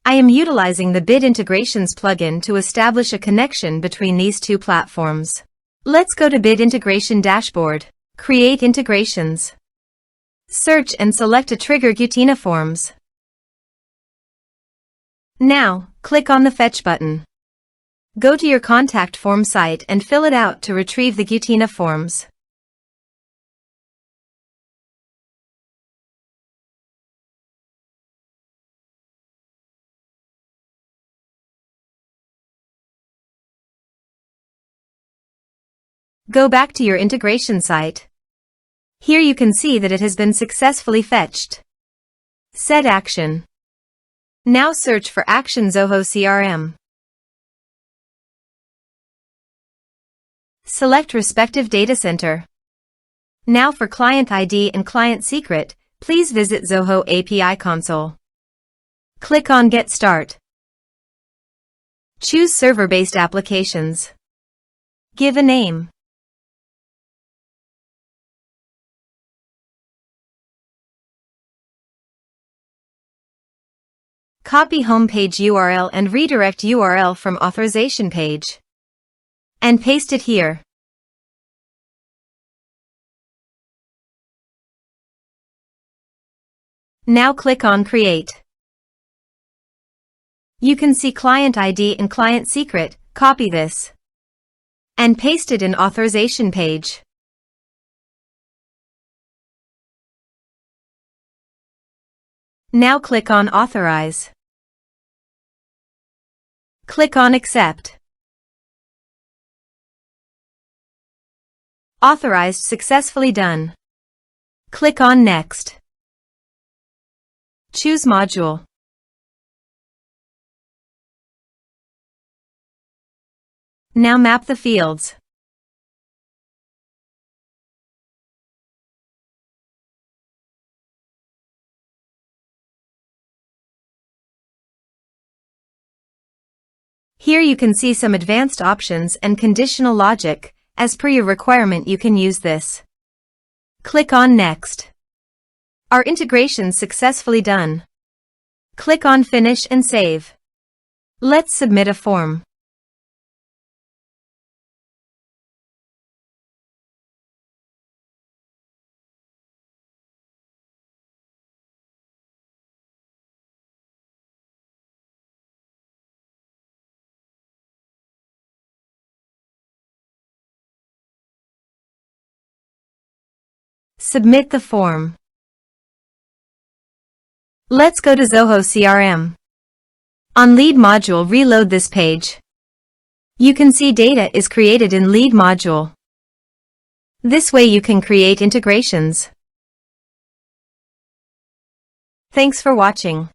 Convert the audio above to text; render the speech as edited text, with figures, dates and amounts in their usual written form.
I am utilizing the Bit Integrations plugin to establish a connection between these two platforms. Let's go to Bit Integration Dashboard. Create integrations. Search and select a trigger Gutena Forms. Now, click on the Fetch button. Go to your contact form site and fill it out to retrieve the Gutena Forms. Go back to your integration site. Here you can see that it has been successfully fetched. Set action. Now search for Action Zoho CRM. Select respective data center. Now for client ID and client secret, please visit Zoho API console. Click on Get Start. Choose server-based applications. Give a name. Copy homepage URL and redirect URL from authorization page. And paste it here. Now click on Create. You can see client ID and client secret. Copy this and paste it in authorization page. Now click on Authorize. Click on Accept. Authorized successfully done. Click on Next. Choose Module. Now map the fields. Here you can see some advanced options and conditional logic. As per your requirement, you can use this. Click on Next. Our integration successfully done. Click on Finish and Save. Let's submit a form. Submit the form. Let's go to Zoho CRM. On Lead module, reload this page. You can see data is created in Lead module. This way you can create integrations. Thanks for watching.